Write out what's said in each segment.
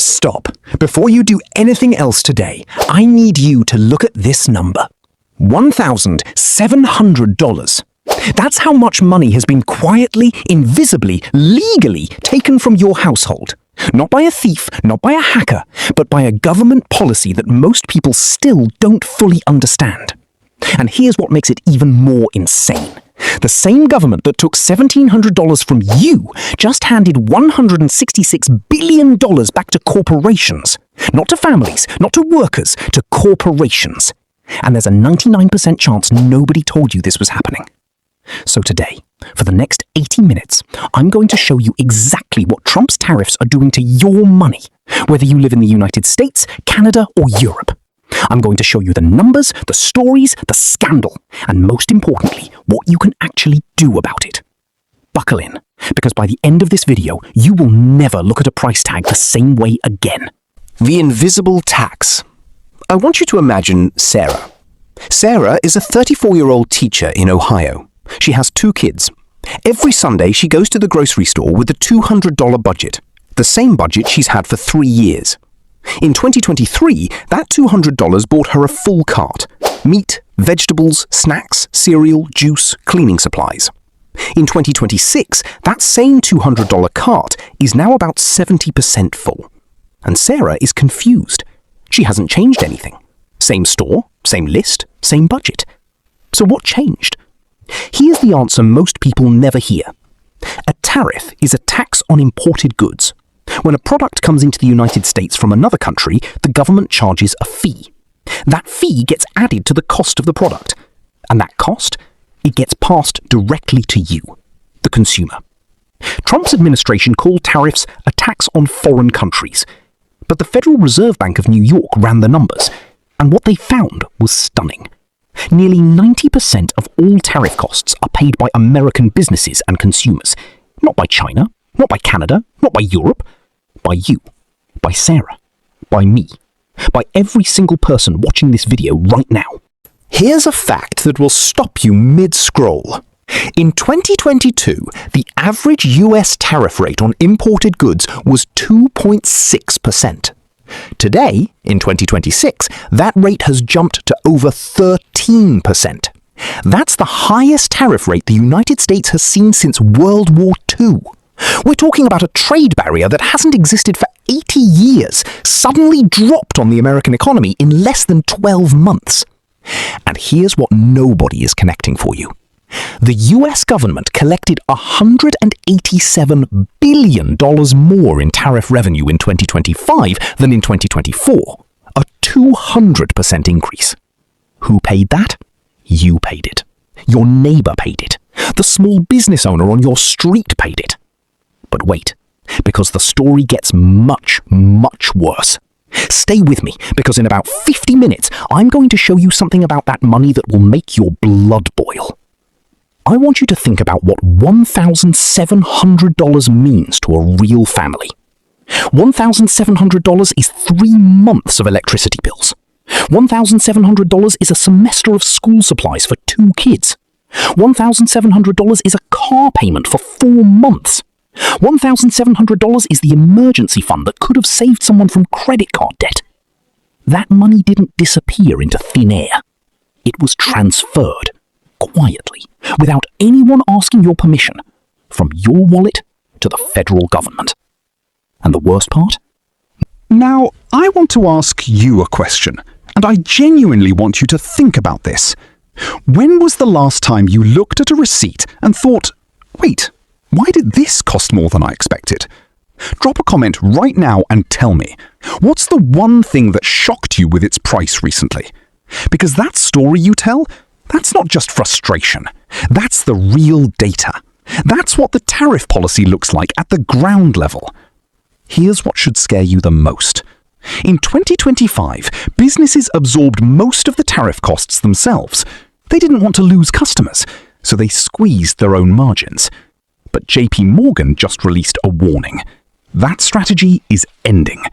Stop. Before you do anything else today, I need you to look at this number. $1,700. That's how much money has been quietly, invisibly, legally taken from your household. Not by a thief, not by a hacker, but by a government policy that most people still don't fully understand. And here's what makes it even more insane. The same government that took $1,700 from you just handed $166 billion back to corporations. Not to families, not to workers, to corporations. And there's a 99% chance nobody told you this was happening. So today, for the next 80 minutes, I'm going to show you exactly what Trump's tariffs are doing to your money, whether you live in the United States, Canada, or Europe. I'm going to show you the numbers, the stories, the scandal, and most importantly, what you can actually do about it. Buckle in, because by the end of this video, you will never look at a price tag the same way again. The invisible tax. I want you to imagine Sarah. Sarah is a 34-year-old teacher in Ohio. She has 2 kids. Every Sunday, she goes to the grocery store with a $200 budget, the same budget she's had for 3 years. In 2023, that $200 bought her a full cart: meat, vegetables, snacks, cereal, juice, cleaning supplies. In 2026, that same $200 cart is now about 70% full. And Sarah is confused. She hasn't changed anything. Same store, same list, same budget. So what changed? Here's the answer most people never hear. A tariff is a tax on imported goods. When a product comes into the United States from another country, the government charges a fee. That fee gets added to the cost of the product. And that cost, it gets passed directly to you, the consumer. Trump's administration called tariffs a tax on foreign countries. But the Federal Reserve Bank of New York ran the numbers, and what they found was stunning. Nearly 90% of all tariff costs are paid by American businesses and consumers, not by China, not by Canada, not by Europe, by you, by Sarah, by me, by every single person watching this video right now. Here's a fact that will stop you mid-scroll. In 2022, the average US tariff rate on imported goods was 2.6%. Today, in 2026, that rate has jumped to over 13%. That's the highest tariff rate the United States has seen since World War II. We're talking about a trade barrier that hasn't existed for 80 years, suddenly dropped on the American economy in less than 12 months. And here's what nobody is connecting for you. The US government collected $187 billion more in tariff revenue in 2025 than in 2024, a 200% increase. Who paid that? You paid it. Your neighbor paid it. The small business owner on your street paid it. But wait, because the story gets much, much worse. Stay with me, because in about 50 minutes, I'm going to show you something about that money that will make your blood boil. I want you to think about what $1,700 means to a real family. $1,700 is 3 months of electricity bills. $1,700 is a semester of school supplies for 2 kids. $1,700 is a car payment for 4 months. $1,700 is the emergency fund that could have saved someone from credit card debt. That money didn't disappear into thin air. It was transferred, quietly, without anyone asking your permission, from your wallet to the federal government. And the worst part? Now, I want to ask you a question, and I genuinely want you to think about this. When was the last time you looked at a receipt and thought, wait, why did this cost more than I expected? Drop a comment right now and tell me, what's the one thing that shocked you with its price recently? Because that story you tell, that's not just frustration. That's the real data. That's what the tariff policy looks like at the ground level. Here's what should scare you the most. In 2025, businesses absorbed most of the tariff costs themselves. They didn't want to lose customers, so they squeezed their own margins. But JPMorgan just released a warning. That strategy is ending.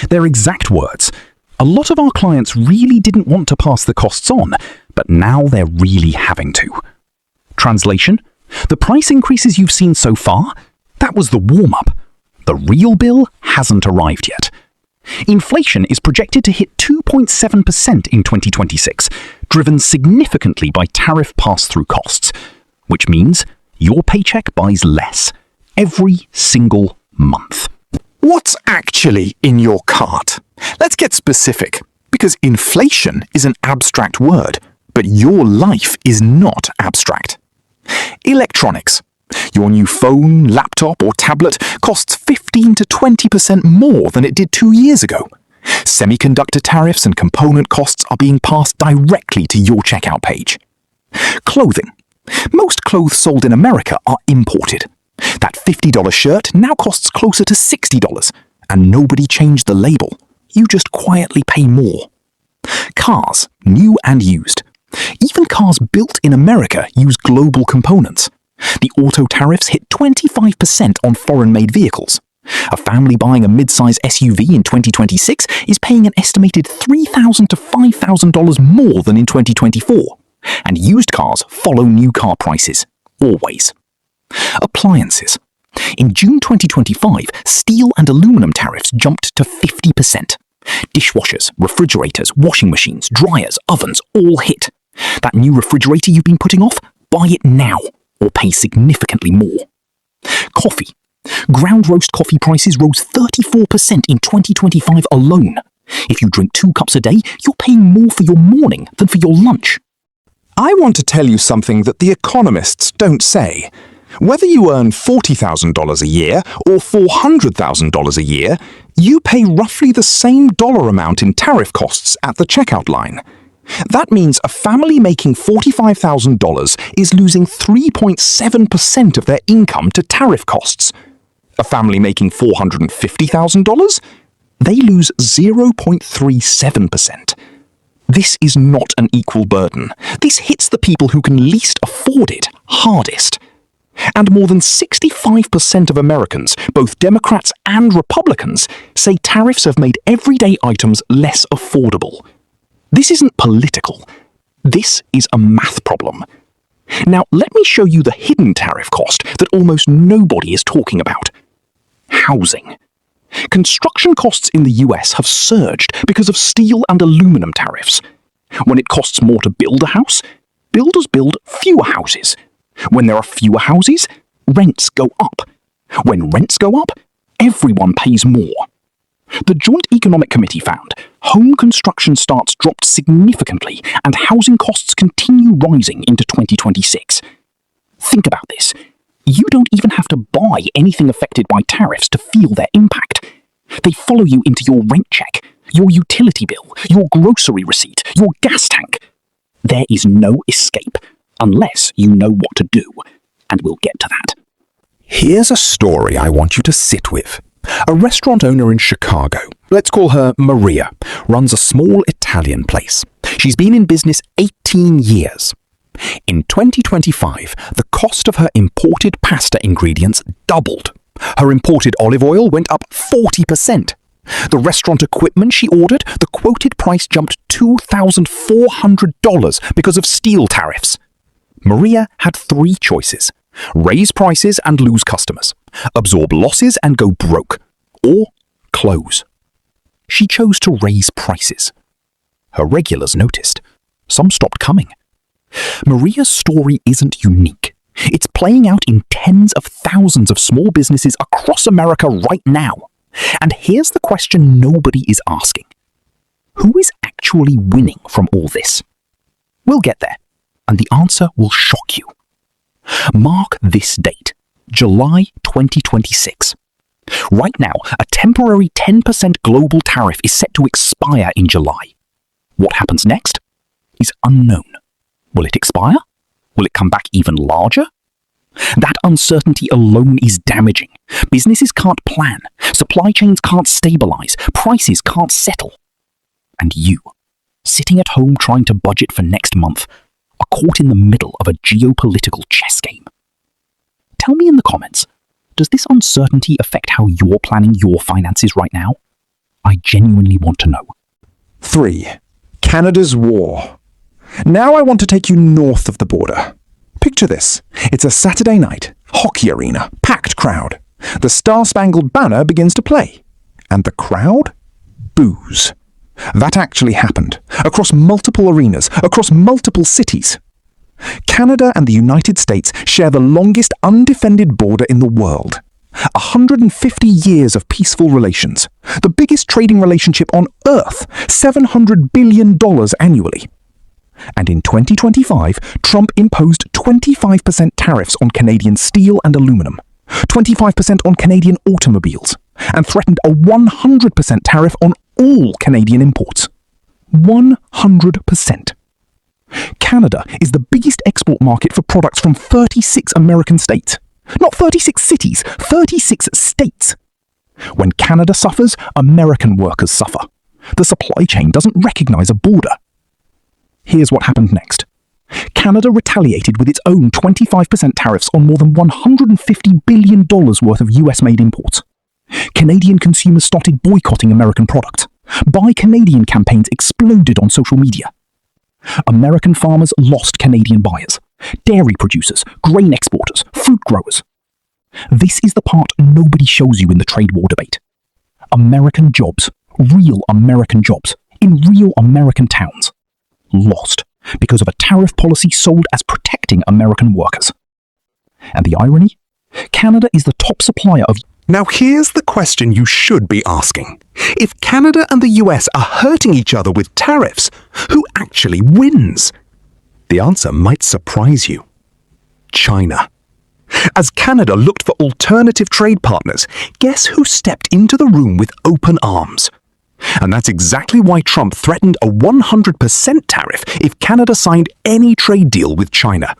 Their exact words: a lot of our clients really didn't want to pass the costs on, but now they're really having to. Translation: the price increases you've seen so far, that was the warm-up. The real bill hasn't arrived yet. Inflation is projected to hit 2.7% in 2026, driven significantly by tariff pass-through costs, which means your paycheck buys less every single month. What's actually in your cart? Let's get specific, because inflation is an abstract word, but your life is not abstract. Electronics. Your new phone, laptop, or tablet costs 15 to 20% more than it did 2 years ago. Semiconductor tariffs and component costs are being passed directly to your checkout page. Clothing. Most clothes sold in America are imported. That $50 shirt now costs closer to $60, and nobody changed the label. You just quietly pay more. Cars, new and used. Even cars built in America use global components. The auto tariffs hit 25% on foreign-made vehicles. A family buying a mid-size SUV in 2026 is paying an estimated $3,000 to $5,000 more than in 2024. And used cars follow new car prices, always. Appliances. In June 2025, steel and aluminum tariffs jumped to 50%. Dishwashers, refrigerators, washing machines, dryers, ovens all hit. That new refrigerator you've been putting off? Buy it now, or pay significantly more. Coffee. Ground roast coffee prices rose 34% in 2025 alone. If you drink 2 cups a day, you're paying more for your morning than for your lunch. I want to tell you something that the economists don't say. Whether you earn $40,000 a year or $400,000 a year, you pay roughly the same dollar amount in tariff costs at the checkout line. That means a family making $45,000 is losing 3.7% of their income to tariff costs. A family making $450,000? They lose 0.37%. This is not an equal burden. This hits the people who can least afford it hardest. And more than 65% of Americans, both Democrats and Republicans, say tariffs have made everyday items less affordable. This isn't political. This is a math problem. Now, let me show you the hidden tariff cost that almost nobody is talking about. Housing. Construction costs in the US have surged because of steel and aluminum tariffs. When it costs more to build a house, builders build fewer houses. When there are fewer houses, rents go up. When rents go up, everyone pays more. The Joint Economic Committee found home construction starts dropped significantly and housing costs continue rising into 2026. Think about this. You don't even have to buy anything affected by tariffs to feel their impact. They follow you into your rent check, your utility bill, your grocery receipt, your gas tank. There is no escape, unless you know what to do, and we'll get to that. Here's a story I want you to sit with. A restaurant owner in Chicago, let's call her Maria, runs a small Italian place. She's been in business 18 years. In 2025, the cost of her imported pasta ingredients doubled. Her imported olive oil went up 40%. The restaurant equipment she ordered, the quoted price jumped $2,400 because of steel tariffs. Maria had 3 choices: raise prices and lose customers, absorb losses and go broke, or close. She chose to raise prices. Her regulars noticed. Some stopped coming. Maria's story isn't unique. It's playing out in tens of thousands of small businesses across America right now. And here's the question nobody is asking. Who is actually winning from all this? We'll get there, and the answer will shock you. Mark this date, July 2026. Right now, a temporary 10% global tariff is set to expire in July. What happens next is unknown. Will it expire? Will it come back even larger? That uncertainty alone is damaging. Businesses can't plan, supply chains can't stabilize, prices can't settle. And you, sitting at home trying to budget for next month, are caught in the middle of a geopolitical chess game. Tell me in the comments, does this uncertainty affect how you're planning your finances right now? I genuinely want to know. 3. Canada's war. Now I want to take you north of the border. Picture this. It's a Saturday night, hockey arena, packed crowd. The Star-Spangled Banner begins to play. And the crowd booze. That actually happened, across multiple arenas, across multiple cities. Canada and the United States share the longest undefended border in the world. 150 years of peaceful relations. The biggest trading relationship on Earth, $700 billion annually. And in 2025, Trump imposed 25% tariffs on Canadian steel and aluminum, 25% on Canadian automobiles, and threatened a 100% tariff on all Canadian imports. 100%. Canada is the biggest export market for products from 36 American states. Not 36 cities, 36 states. When Canada suffers, American workers suffer. The supply chain doesn't recognize a border. Here's what happened next. Canada retaliated with its own 25% tariffs on more than $150 billion worth of US-made imports. Canadian consumers started boycotting American products. Buy Canadian campaigns exploded on social media. American farmers lost Canadian buyers. Dairy producers, grain exporters, fruit growers. This is the part nobody shows you in the trade war debate. American jobs, real American jobs, in real American towns, lost because of a tariff policy sold as protecting American workers. And the irony? Canada is the top supplier of... Now here's the question you should be asking. If Canada and the US are hurting each other with tariffs, who actually wins? The answer might surprise you. China. As Canada looked for alternative trade partners, guess who stepped into the room with open arms? And that's exactly why Trump threatened a 100% tariff if Canada signed any trade deal with China.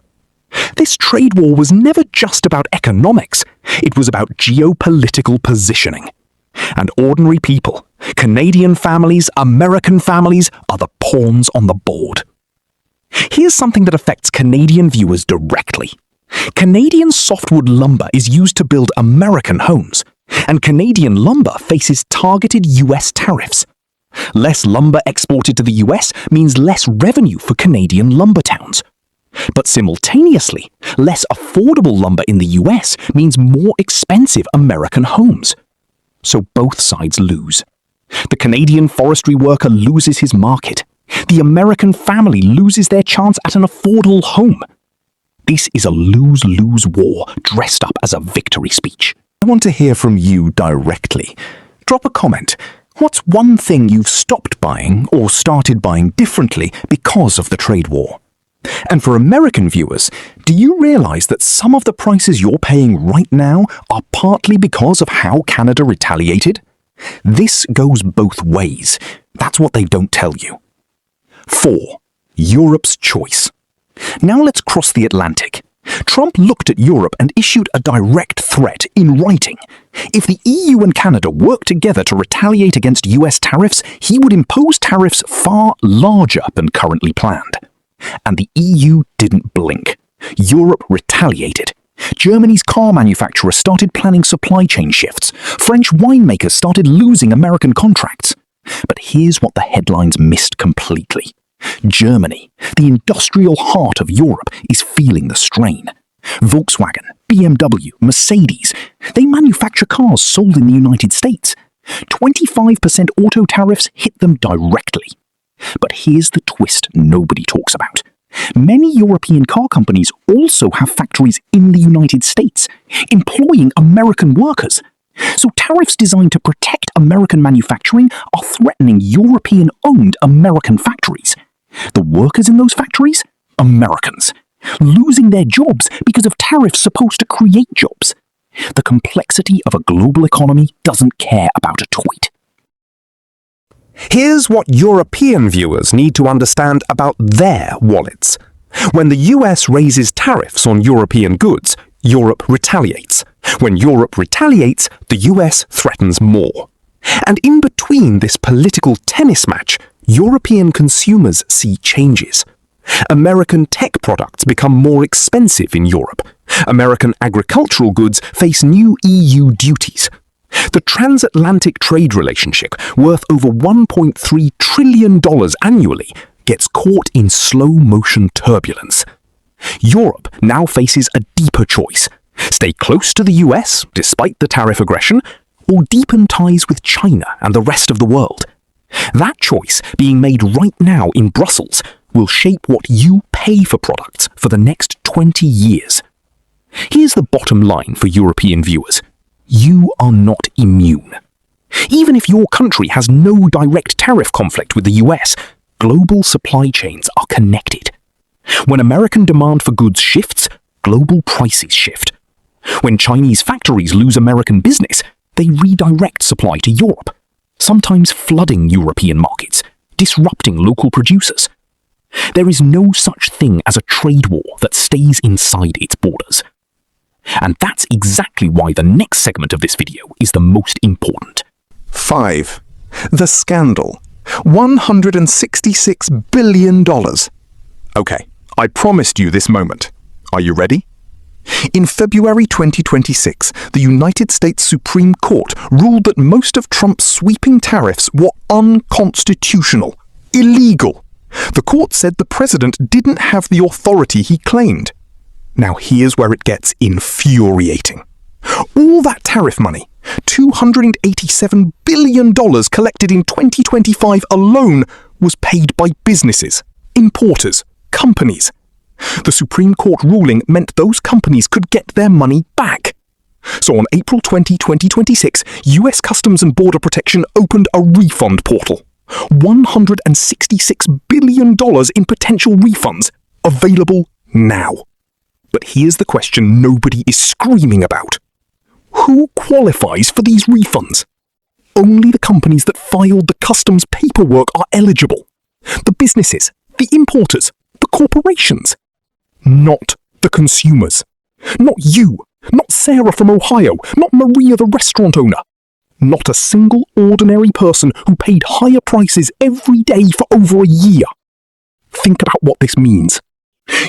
This trade war was never just about economics, it was about geopolitical positioning. And ordinary people, Canadian families, American families, are the pawns on the board. Here's something that affects Canadian viewers directly. Canadian softwood lumber is used to build American homes, and Canadian lumber faces targeted US tariffs. Less lumber exported to the US means less revenue for Canadian lumber towns. But simultaneously, less affordable lumber in the US means more expensive American homes. So both sides lose. The Canadian forestry worker loses his market. The American family loses their chance at an affordable home. This is a lose-lose war dressed up as a victory speech. I want to hear from you directly. Drop a comment. What's one thing you've stopped buying or started buying differently because of the trade war? And for American viewers, do you realize that some of the prices you're paying right now are partly because of how Canada retaliated? This goes both ways. That's what they don't tell you. 4. Europe's choice. Now let's cross the Atlantic. Trump looked at Europe and issued a direct threat in writing. If the EU and Canada worked together to retaliate against US tariffs, he would impose tariffs far larger than currently planned. And the EU didn't blink. Europe retaliated. Germany's car manufacturer started planning supply chain shifts. French winemakers started losing American contracts. But here's what the headlines missed completely. Germany, the industrial heart of Europe, is feeling the strain. Volkswagen, BMW, Mercedes, they manufacture cars sold in the United States. 25% auto tariffs hit them directly. But here's the twist nobody talks about. Many European car companies also have factories in the United States, employing American workers. So tariffs designed to protect American manufacturing are threatening European-owned American factories. The workers in those factories? Americans. Losing their jobs because of tariffs supposed to create jobs. The complexity of a global economy doesn't care about a tweet. Here's what European viewers need to understand about their wallets. When the US raises tariffs on European goods, Europe retaliates. When Europe retaliates, the US threatens more. And in between this political tennis match, European consumers see changes. American tech products become more expensive in Europe. American agricultural goods face new EU duties. The transatlantic trade relationship, worth over $1.3 trillion annually, gets caught in slow-motion turbulence. Europe now faces a deeper choice. Stay close to the US, despite the tariff aggression, or deepen ties with China and the rest of the world. That choice, being made right now in Brussels, will shape what you pay for products for the next 20 years. Here's the bottom line for European viewers. You are not immune. Even if your country has no direct tariff conflict with the US, global supply chains are connected. When American demand for goods shifts, global prices shift. When Chinese factories lose American business, they redirect supply to Europe, sometimes flooding European markets, disrupting local producers. There is no such thing as a trade war that stays inside its borders. And that's exactly why the next segment of this video is the most important. 5. The scandal. $166 billion. Okay, I promised you this moment. Are you ready? In February 2026, the United States Supreme Court ruled that most of Trump's sweeping tariffs were unconstitutional, illegal. The court said the president didn't have the authority he claimed. Now here's where it gets infuriating. All that tariff money, $287 billion collected in 2025 alone, was paid by businesses, importers, companies. The Supreme Court ruling meant those companies could get their money back. So on April 20, 2026, US Customs and Border Protection opened a refund portal. $166 billion in potential refunds available now. But here's the question nobody is screaming about. Who qualifies for these refunds? Only the companies that filed the customs paperwork are eligible. The businesses, the importers, the corporations. Not the consumers. Not you. Not Sarah from Ohio. Not Maria the restaurant owner. Not a single ordinary person who paid higher prices every day for over a year. Think about what this means.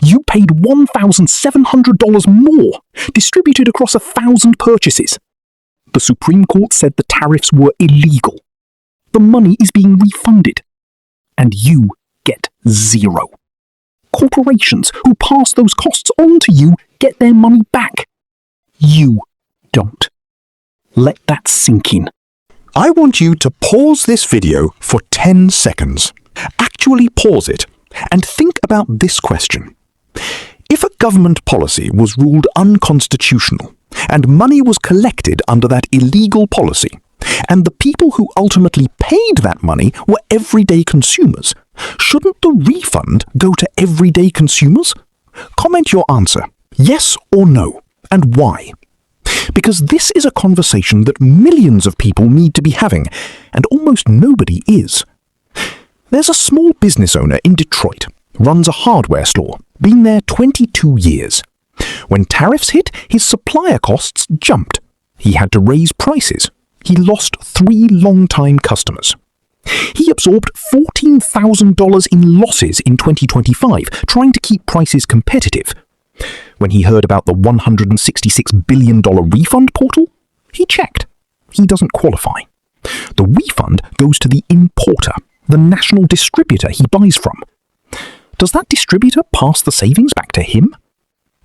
You paid $1,700 more, distributed across 1,000 purchases. The Supreme Court said the tariffs were illegal. The money is being refunded. And you get zero. Corporations who pass those costs on to you get their money back. You don't. Let that sink in. I want you to pause this video for 10 seconds. Actually pause it and think about this question. If a government policy was ruled unconstitutional and money was collected under that illegal policy, and the people who ultimately paid that money were everyday consumers, shouldn't the refund go to everyday consumers? Comment your answer, yes or no, and why. Because this is a conversation that millions of people need to be having, and almost nobody is. There's a small business owner in Detroit, runs a hardware store, been there 22 years. When tariffs hit, his supplier costs jumped. He had to raise prices. He lost 3 long-time customers. He absorbed $14,000 in losses in 2025, trying to keep prices competitive. When he heard about the $166 billion refund portal, he checked. He doesn't qualify. The refund goes to the importer, the national distributor he buys from. Does that distributor pass the savings back to him?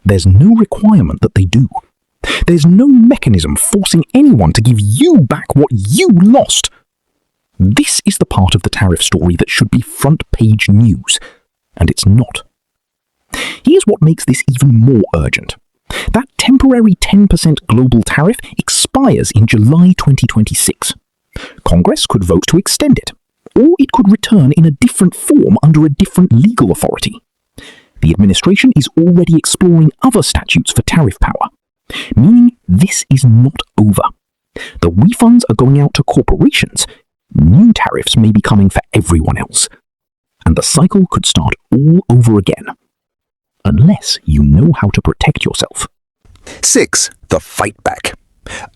There's no requirement that they do. There's no mechanism forcing anyone to give you back what you lost. This is the part of the tariff story that should be front-page news, and it's not. Here's what makes this even more urgent. That temporary 10% global tariff expires in July 2026. Congress could vote to extend it, or it could return in a different form under a different legal authority. The administration is already exploring other statutes for tariff power, meaning this is not over. The refunds are going out to corporations. New tariffs may be coming for everyone else. And the cycle could start all over again. Unless you know how to protect yourself. 6. The fight back.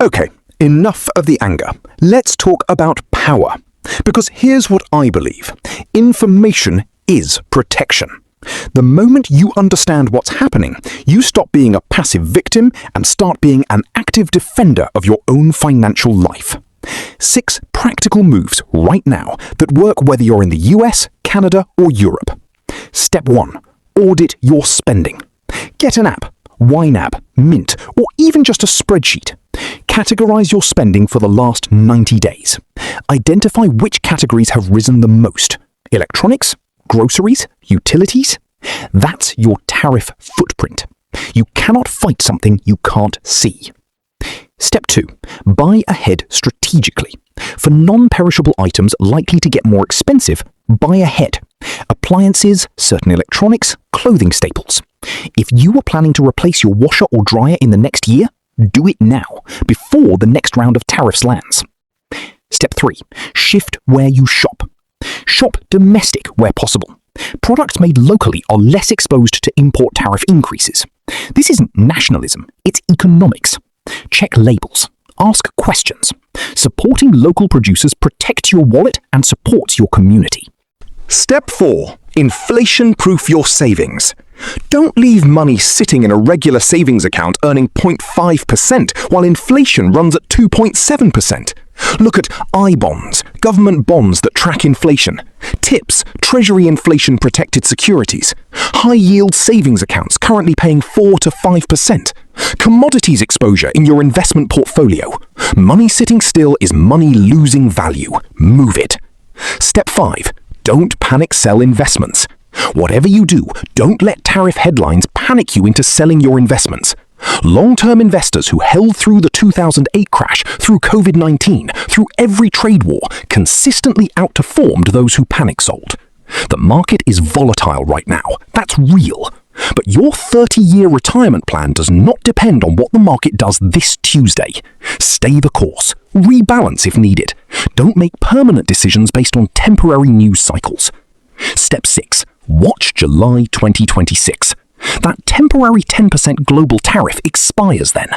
Okay, enough of the anger. Let's talk about power. Because here's what I believe. Information is protection. The moment you understand what's happening, you stop being a passive victim and start being an active defender of your own financial life. 6 practical moves right now that work whether you're in the US, Canada, or Europe. Step 1. Audit your spending. Get an app. YNAB, Mint, or even just a spreadsheet. Categorize your spending for the last 90 days. Identify which categories have risen the most. Electronics, groceries, utilities. That's your tariff footprint. You cannot fight something you can't see. Step 2. Buy ahead strategically. For non-perishable items likely to get more expensive, buy ahead. Appliances, certain electronics, clothing staples. If you are planning to replace your washer or dryer in the next year, do it now, before the next round of tariffs lands. Step 3. Shift where you shop. Shop domestic where possible. Products made locally are less exposed to import tariff increases. This isn't nationalism, it's economics. Check labels. Ask questions. Supporting local producers protects your wallet and supports your community. Step 4. Inflation-proof your savings. Don't leave money sitting in a regular savings account earning 0.5% while inflation runs at 2.7%. Look at ibonds, government bonds that track inflation. TIPS, Treasury inflation-protected securities. High-yield savings accounts currently paying 4 to 5%. Commodities exposure in your investment portfolio. Money sitting still is money losing value. Move it. Step 5. Don't panic sell investments. Whatever you do, don't let tariff headlines panic you into selling your investments. Long-term investors who held through the 2008 crash, through COVID-19, through every trade war, consistently outperformed those who panic sold. The market is volatile right now. That's real. But your 30-year retirement plan does not depend on what the market does this Tuesday. Stay the course. Rebalance if needed. Don't make permanent decisions based on temporary news cycles. Step 6. Watch July 2026. That temporary 10% global tariff expires then.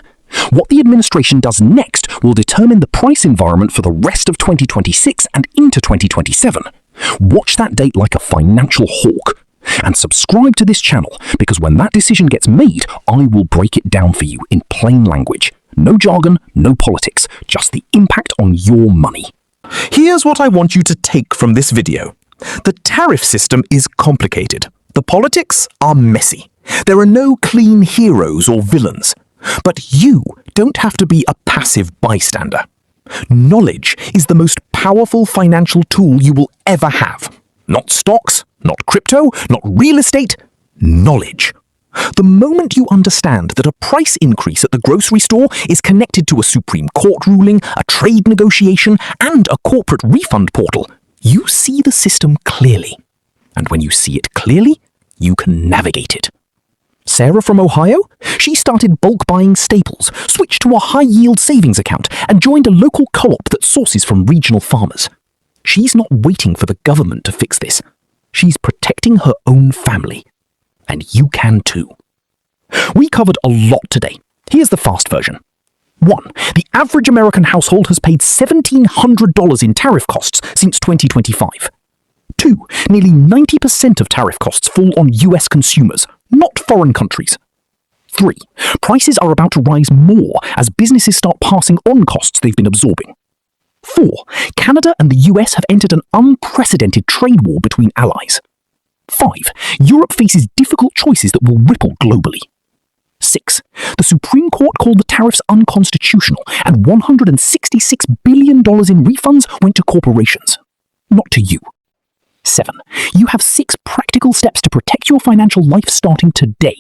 What the administration does next will determine the price environment for the rest of 2026 and into 2027. Watch that date like a financial hawk. And subscribe to this channel, because when that decision gets made, I will break it down for you in plain language. No jargon, no politics, just the impact on your money. Here's what I want you to take from this video. The tariff system is complicated. The politics are messy. There are no clean heroes or villains. But you don't have to be a passive bystander. Knowledge is the most powerful financial tool you will ever have. Not stocks, not crypto, not real estate. Knowledge. The moment you understand that a price increase at the grocery store is connected to a Supreme Court ruling, a trade negotiation, and a corporate refund portal, you see the system clearly. And when you see it clearly, you can navigate it. Sarah from Ohio? She started bulk buying staples, switched to a high-yield savings account, and joined a local co-op that sources from regional farmers. She's not waiting for the government to fix this. She's protecting her own family. And you can too. We covered a lot today. Here's the fast version. 1. The average American household has paid $1,700 in tariff costs since 2025. 2. Nearly 90% of tariff costs fall on US consumers, not foreign countries. 3. Prices are about to rise more as businesses start passing on costs they've been absorbing. 4. Canada and the US have entered an unprecedented trade war between allies. 5. Europe faces difficult choices that will ripple globally. 6. The Supreme Court called the tariffs unconstitutional, and $166 billion in refunds went to corporations, not to you. 7. You have 6 practical steps to protect your financial life starting today.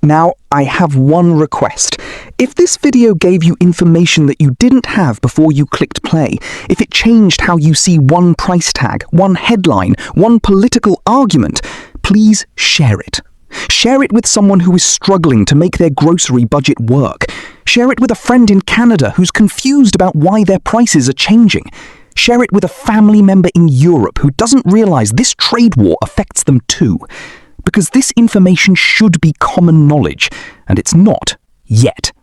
Now, I have one request. If this video gave you information that you didn't have before you clicked play, if it changed how you see one price tag, one headline, one political argument, please share it. Share it with someone who is struggling to make their grocery budget work. Share it with a friend in Canada who's confused about why their prices are changing. Share it with a family member in Europe who doesn't realize this trade war affects them too. Because this information should be common knowledge, and it's not yet.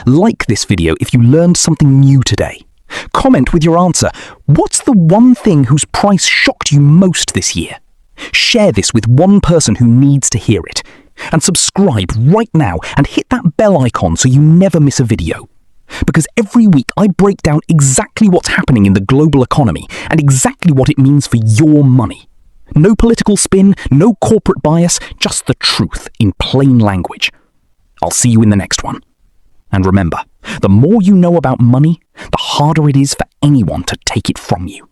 Like this video if you learned something new today. Comment with your answer. What's the one thing whose price shocked you most this year? Share this with one person who needs to hear it. And subscribe right now and hit that bell icon so you never miss a video. Because every week I break down exactly what's happening in the global economy and exactly what it means for your money. No political spin, no corporate bias, just the truth in plain language. I'll see you in the next one. And remember, the more you know about money, the harder it is for anyone to take it from you.